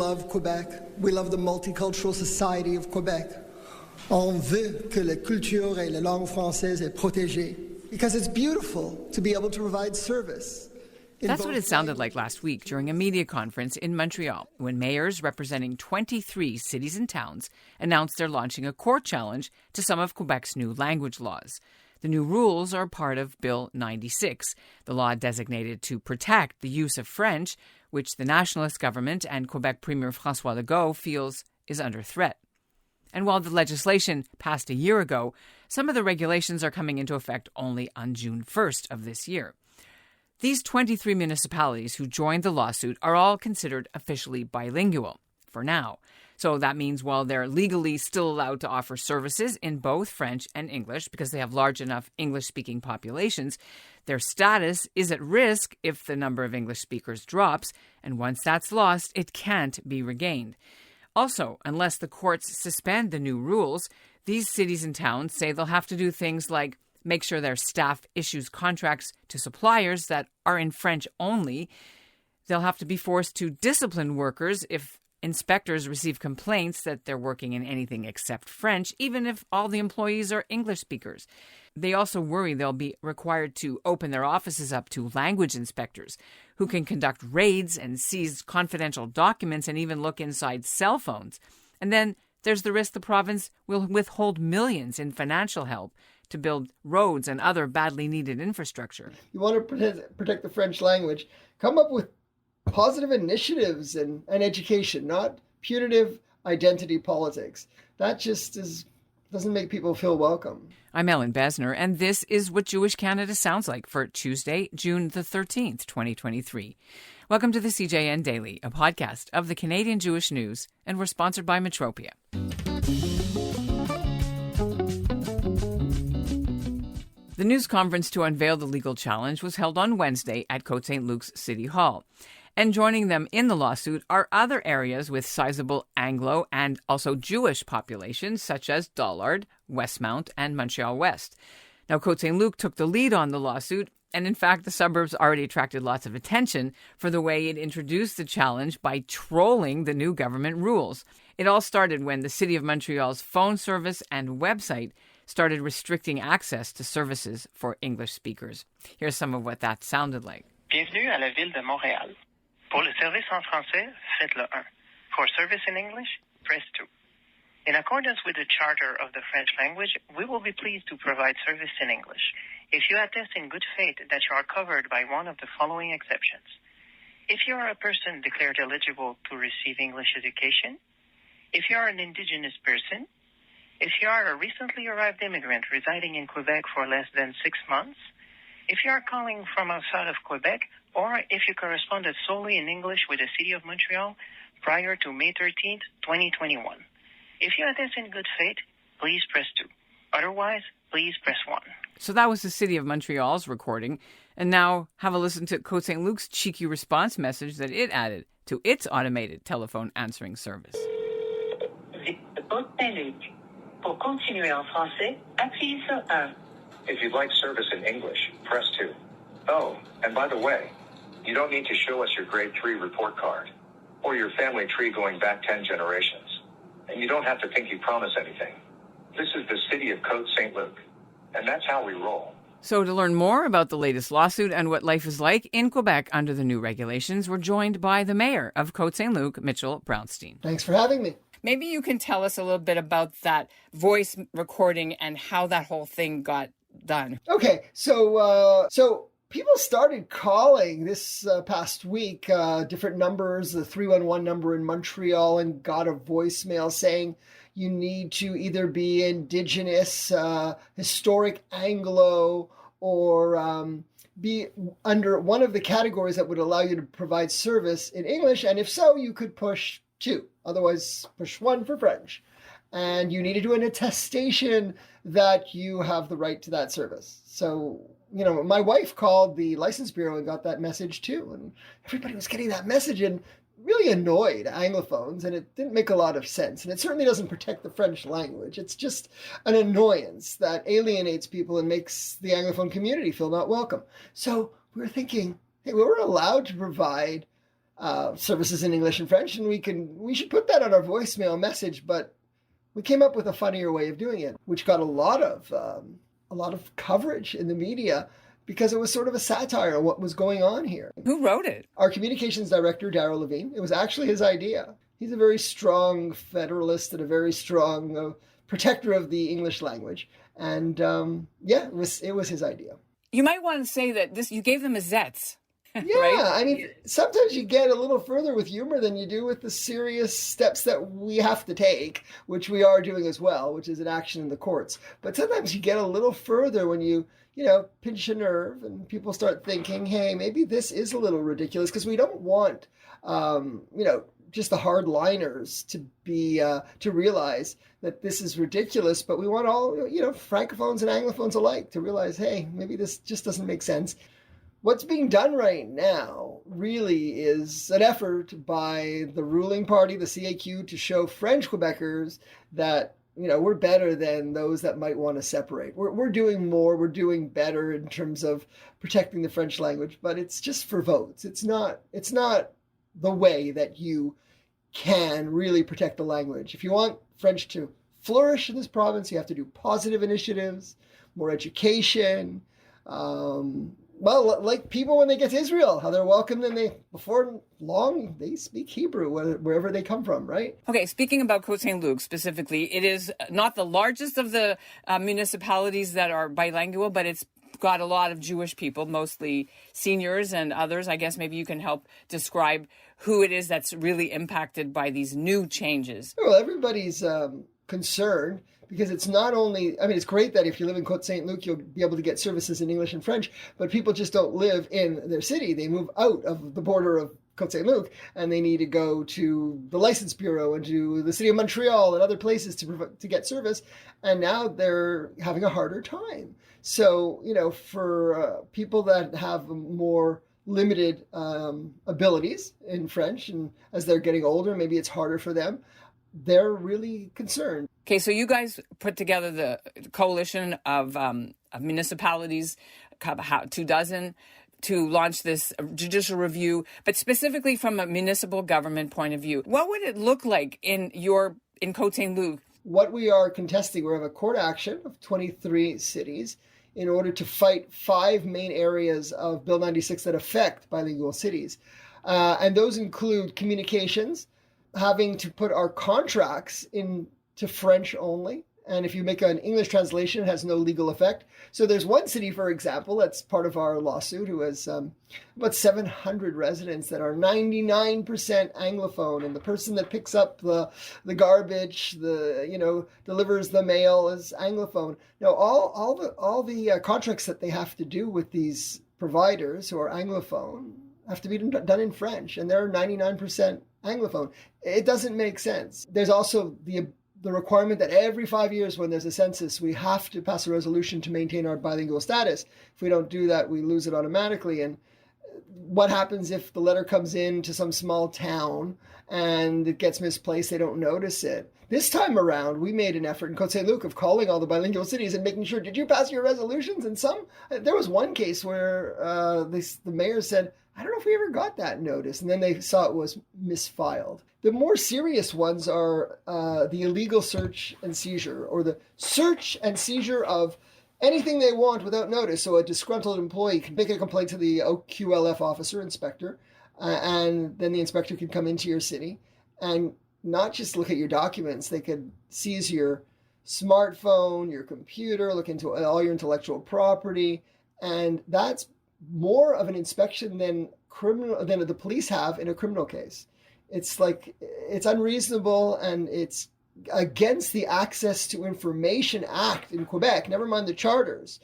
love Quebec. We love the multicultural society of Quebec. On veut que la culture et la langue française est protégée because it's beautiful to be able to provide service. That's what it sounded like last week during a media conference in Montreal when mayors representing 23 cities and towns announced they're launching a court challenge to some of Quebec's new language laws. The new rules are part of Bill 96, the law designated to protect the use of French, which the nationalist government and Quebec Premier François Legault feels is under threat. And while the legislation passed a year ago, some of the regulations are coming into effect only on June 1st of this year. These 23 municipalities who joined the lawsuit are all considered officially bilingual for now. So that means while they're legally still allowed to offer services in both French and English because they have large enough English-speaking populations, their status is at risk if the number of English speakers drops, and once that's lost, it can't be regained. Also, unless the courts suspend the new rules, these cities and towns say they'll have to do things like make sure their staff issues contracts to suppliers that are in French only. They'll have to be forced to discipline workers if inspectors receive complaints that they're working in anything except French, even if all the employees are English speakers. They also worry they'll be required to open their offices up to language inspectors who can conduct raids and seize confidential documents and even look inside cell phones. And then there's the risk the province will withhold millions in financial help to build roads and other badly needed infrastructure. You want to protect the French language, come up with positive initiatives and education, not punitive identity politics. That just doesn't make people feel welcome. I'm Ellen Besner, and this is what Jewish Canada sounds like for Tuesday, June the 13th, 2023. Welcome to the CJN Daily, a podcast of the Canadian Jewish News, and we're sponsored by Metropia. The news conference to unveil the legal challenge was held on Wednesday at Côte Saint-Luc's City Hall. And joining them in the lawsuit are other areas with sizable Anglo and also Jewish populations, such as Dollard, Westmount, and Montreal West. Now, Côte Saint-Luc took the lead on the lawsuit, and in fact, the suburbs already attracted lots of attention for the way it introduced the challenge by trolling the new government rules. It all started when the City of Montreal's phone service and website started restricting access to services for English speakers. Here's some of what that sounded like. Bienvenue à la ville de Montréal. Pour le service en français, faites le 1. For service in English, press 2. In accordance with the Charter of the French language, we will be pleased to provide service in English if you attest in good faith that you are covered by one of the following exceptions. If you are a person declared eligible to receive English education, if you are an Indigenous person, if you are a recently arrived immigrant residing in Quebec for less than 6 months, if you are calling from outside of Quebec, or if you corresponded solely in English with the City of Montreal prior to May 13th, 2021. If you attest in good faith, please press 2. Otherwise, please press 1. So that was the City of Montreal's recording. And now have a listen to Côte Saint-Luc's cheeky response message that it added to its automated telephone answering service. Côte Saint-Luc. Pour continuer en français, appuyez sur 1. If you'd like service in English, press 2. Oh, and by the way, you don't need to show us your grade 3 report card or your family tree going back 10 generations. And you don't have to think you promise anything. This is the city of Côte Saint-Luc, and that's how we roll. So to learn more about the latest lawsuit and what life is like in Quebec under the new regulations, we're joined by the mayor of Côte Saint-Luc, Mitchell Brownstein. Thanks for having me. Maybe you can tell us a little bit about that voice recording and how that whole thing got done. Okay, so people started calling this past week, different numbers, the 311 number in Montreal, and got a voicemail saying you need to either be Indigenous, historic Anglo, or be under one of the categories that would allow you to provide service in English. And if so, you could push 2. Otherwise, push 1 for French. And you need to do an attestation that you have the right to that service. So, my wife called the license bureau and got that message too. And everybody was getting that message and really annoyed Anglophones. And it didn't make a lot of sense. And it certainly doesn't protect the French language. It's just an annoyance that alienates people and makes the Anglophone community feel not welcome. So we were thinking, hey, we were allowed to provide services in English and French, and we should put that on our voicemail message. But we came up with a funnier way of doing it, which got a lot of coverage in the media because it was sort of a satire on what was going on here. Who wrote it? Our communications director, Darryl Levine. It was actually his idea. He's a very strong federalist and a very strong protector of the English language. And it was his idea. You might want to say that you gave them a Zets. Yeah, right? I mean, sometimes you get a little further with humor than you do with the serious steps that we have to take, which we are doing as well, which is an action in the courts. But sometimes you get a little further when you pinch a nerve and people start thinking, hey, maybe this is a little ridiculous, because we don't want, just the hardliners to be to realize that this is ridiculous, but we want all, francophones and anglophones alike to realize, hey, maybe this just doesn't make sense. What's being done right now really is an effort by the ruling party, the CAQ, to show French Quebecers that, we're better than those that might want to separate. We're doing more, we're doing better in terms of protecting the French language, but it's just for votes. It's not the way that you can really protect the language. If you want French to flourish in this province, you have to do positive initiatives, more education, like people when they get to Israel, how they're welcomed and before long, they speak Hebrew wherever they come from, right? Okay, speaking about Côte Saint-Luc specifically, it is not the largest of the municipalities that are bilingual, but it's got a lot of Jewish people, mostly seniors and others. I guess maybe you can help describe who it is that's really impacted by these new changes. Well, everybody's concerned, because it's not only, it's great that if you live in Côte Saint-Luc, you'll be able to get services in English and French, but people just don't live in their city. They move out of the border of Côte Saint-Luc, and they need to go to the License Bureau and to the city of Montreal and other places to get service, and now they're having a harder time. So, for people that have more limited abilities in French, and as they're getting older, maybe it's harder for them, they're really concerned. Okay, so you guys put together the coalition of municipalities, 24, to launch this judicial review, but specifically from a municipal government point of view. What would it look like in Côte Saint-Luc? What we are contesting, we have a court action of 23 cities in order to fight 5 main areas of Bill 96 that affect bilingual cities. And those include communications, having to put our contracts into French only. And if you make an English translation, it has no legal effect. So there's one city, for example, that's part of our lawsuit, who has about 700 residents that are 99% Anglophone. And the person that picks up the garbage, delivers the mail is Anglophone. Now, all the contracts that they have to do with these providers who are Anglophone have to be done in French, and they're 99% Anglophone. It doesn't make sense. There's also the requirement that every 5 years when there's a census, we have to pass a resolution to maintain our bilingual status. If we don't do that, we lose it automatically. And what happens if the letter comes in to some small town and it gets misplaced? They don't notice it. This time around, we made an effort in Côte Saint-Luc of calling all the bilingual cities and making sure, did you pass your resolutions? And there was one case where the mayor said, I don't know if we ever got that notice. And then they saw it was misfiled. The more serious ones are the illegal search and seizure, or the search and seizure of anything they want without notice. So a disgruntled employee can make a complaint to the OQLF officer, inspector, and then the inspector can come into your city and not just look at your documents. They could seize your smartphone, your computer, look into all your intellectual property. And that's more of an inspection than the police have in a criminal case. It's unreasonable, and it's against the Access to Information Act in Quebec, never mind the charters,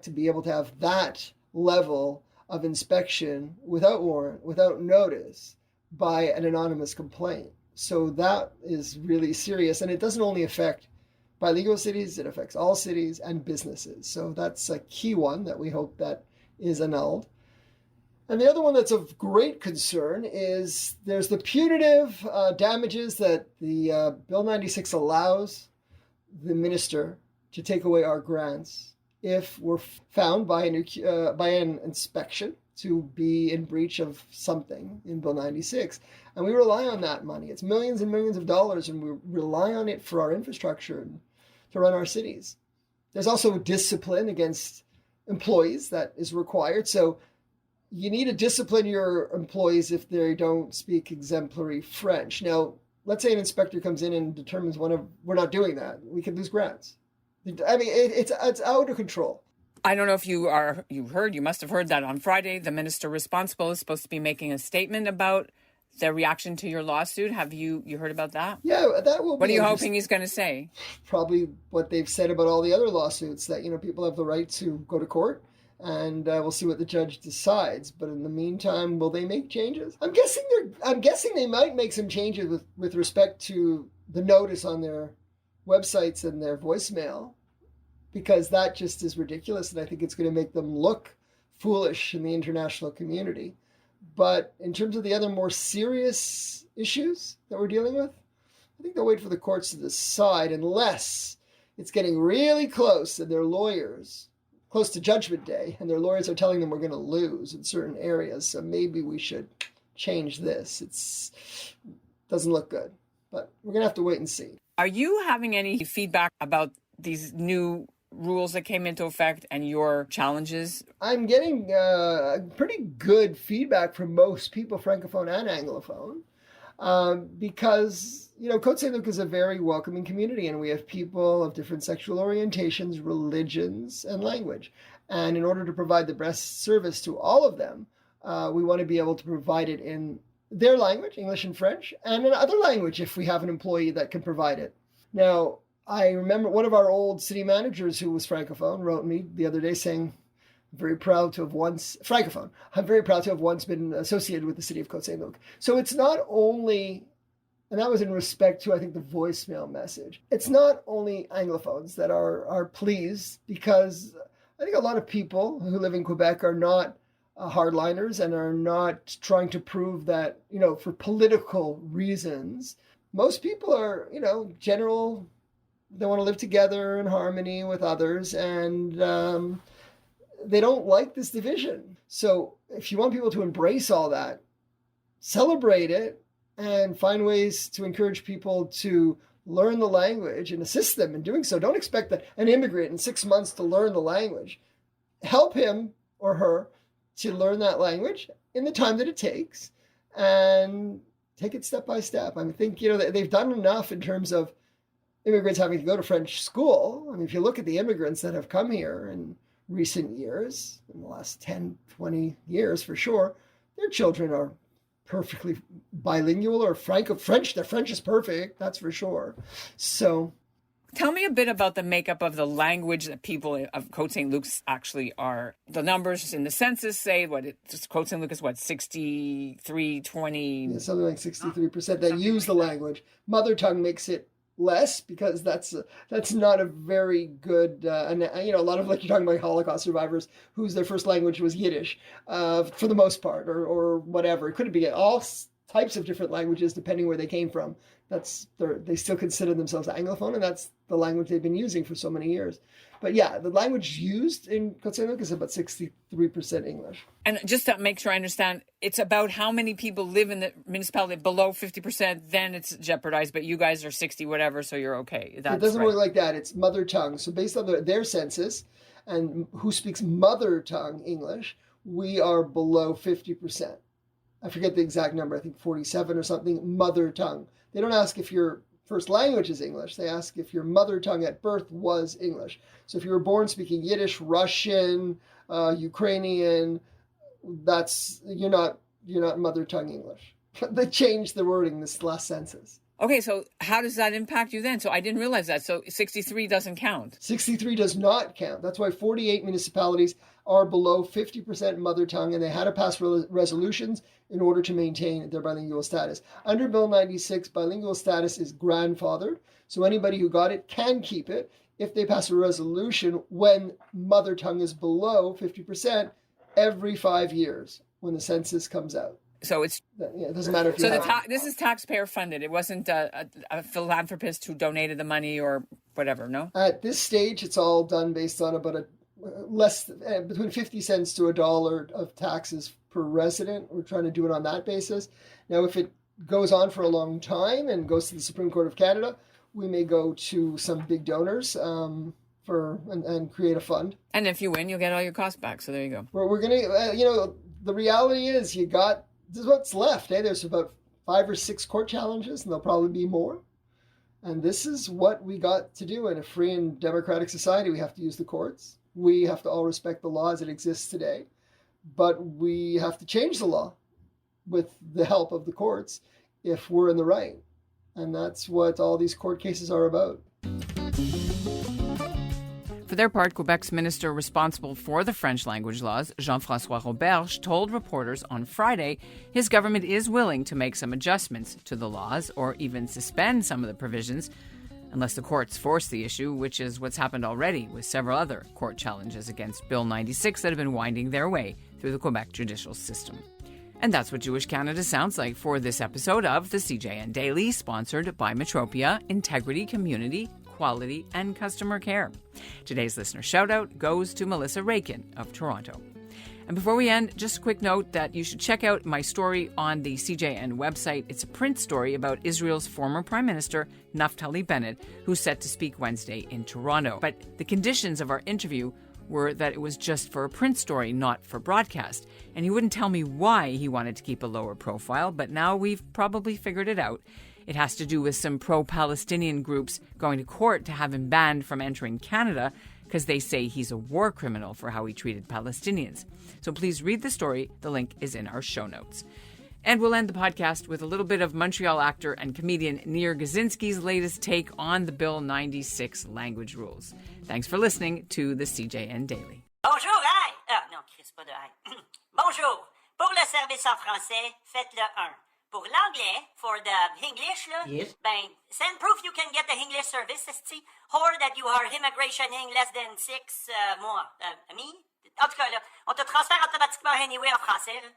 to be able to have that level of inspection without warrant, without notice, by an anonymous complaint. So that is really serious, and it doesn't only affect bilingual cities, it affects all cities and businesses. So that's a key one that we hope that is annulled. And the other one that's of great concern is there's the punitive damages that the Bill 96 allows the minister to take away our grants if we're found by an inspection to be in breach of something in Bill 96. And we rely on that money. It's millions and millions of dollars, and we rely on it for our infrastructure and to run our cities. There's also discipline against employees that is required. So you need to discipline your employees if they don't speak exemplary French. Now, let's say an inspector comes in and determines we're not doing that. We could lose grants. I mean, it's out of control. I don't know if you must have heard that on Friday, the minister responsible is supposed to be making a statement about the reaction to your lawsuit. Have you heard about that? Yeah, that will be. What are you hoping he's going to say? Probably what they've said about all the other lawsuits, that, people have the right to go to court, and we'll see what the judge decides. But in the meantime, will they make changes? I'm guessing they might make some changes with respect to the notice on their websites and their voicemail, because that just is ridiculous, and I think it's going to make them look foolish in the international community. But in terms of the other more serious issues that we're dealing with, I think they'll wait for the courts to decide, unless it's getting really close and their lawyers, close to Judgment Day, and their lawyers are telling them we're going to lose in certain areas. So maybe we should change this. It doesn't look good, but we're going to have to wait and see. Are you having any feedback about these new rules that came into effect and your challenges? I'm getting pretty good feedback from most people, Francophone and Anglophone, because, Côte Saint-Luc is a very welcoming community, and we have people of different sexual orientations, religions, and language. And in order to provide the best service to all of them, we want to be able to provide it in their language, English and French, and another language if we have an employee that can provide it. Now, I remember one of our old city managers who was Francophone wrote me the other day saying, I'm very proud to have once been associated with the city of Côte Saint-Luc. So it's not only, and that was in respect to, I think, the voicemail message. It's not only Anglophones that are pleased, because I think a lot of people who live in Quebec are not hardliners and are not trying to prove that, for political reasons. Most people are, general. They want to live together in harmony with others, and they don't like this division. So if you want people to embrace all that, celebrate it, and find ways to encourage people to learn the language and assist them in doing so. Don't expect an immigrant in 6 months to learn the language. Help him or her to learn that language in the time that it takes, and take it step by step. I think, they've done enough in terms of immigrants having to go to French school. I mean, if you look at the immigrants that have come here in recent years, in the last 10, 20 years for sure, their children are perfectly bilingual or French. Their French is perfect, that's for sure. So tell me a bit about the makeup of the language that people of Côte Saint-Luc actually are. The numbers in the census say Côte Saint-Luc is 63-20? Yeah, something like 63% that use the language. Mother tongue makes it less, because that's not a very good, and a lot of, like, you're talking about Holocaust survivors whose their first language was Yiddish, for the most part, or whatever. It could be all types of different languages depending where they came from. They still consider themselves Anglophone, and that's the language they've been using for so many years. But yeah, the language used in Côte Saint-Luc is about 63% English. And just to make sure I understand, it's about how many people live in the municipality below 50%, then it's jeopardized, but you guys are 60 whatever, so you're okay. It doesn't work like that. It's mother tongue. So based on their census and who speaks mother tongue English, we are below 50%. I forget the exact number, I think 47 or something, mother tongue. They don't ask if your first language is English. They ask if your mother tongue at birth was English. So if you were born speaking Yiddish, Russian, Ukrainian, you're not mother tongue English. They changed the wording this last census. Okay, so how does that impact you then? So I didn't realize that. So 63 doesn't count. 63 does not count. That's why 48 municipalities are below 50% mother tongue, and they had to pass resolutions in order to maintain their bilingual status. Under Bill 96, bilingual status is grandfathered, so anybody who got it can keep it if they pass a resolution when mother tongue is below 50% every 5 years when the census comes out. So it doesn't matter if you this is taxpayer funded. It wasn't a philanthropist who donated the money or whatever, no? At this stage, it's all done based on about between 50 cents to $1 of taxes per resident. We're trying to do it on that basis. Now, if it goes on for a long time and goes to the Supreme Court of Canada, we may go to some big donors and create a fund. And if you win, you'll get all your costs back. So there you go. We're going to, the reality is this is what's left. There's about 5 or 6 court challenges, and there'll probably be more. And this is what we got to do in a free and democratic society. We have to use the courts. We have to all respect the law as it exists today. But we have to change the law with the help of the courts if we're in the right. And that's what all these court cases are about. For their part, Quebec's minister responsible for the French language laws, Jean-François Roberge, told reporters on Friday his government is willing to make some adjustments to the laws or even suspend some of the provisions unless the courts force the issue, which is what's happened already with several other court challenges against Bill 96 that have been winding their way through the Quebec judicial system. And that's what Jewish Canada sounds like for this episode of the CJN Daily, sponsored by Metropia, Integrity, Community, Quality, and Customer Care. Today's listener shout-out goes to Melissa Rakin of Toronto. And before we end, just a quick note that you should check out my story on the CJN website. It's a print story about Israel's former Prime Minister, Naftali Bennett, who's set to speak Wednesday in Toronto. But the conditions of our interview were that it was just for a print story, not for broadcast. And he wouldn't tell me why he wanted to keep a lower profile, but now we've probably figured it out. It has to do with some pro-Palestinian groups going to court to have him banned from entering Canada because they say he's a war criminal for how he treated Palestinians. So please read the story. The link is in our show notes. And we'll end the podcast with a little bit of Montreal actor and comedian Nir Gazinski's latest take on the Bill 96 language rules. Thanks for listening to the CJN Daily. Bonjour, aïe! Ah, non, Chris, pas de aïe. Bonjour. Pour le service en français, faites le 1. Pour l'anglais, for the English, là, yes. Ben, send proof you can get the English service, or that you are immigration in less than 6 mois. Me? En tout cas, là, on te transfère automatiquement anyway en français, là.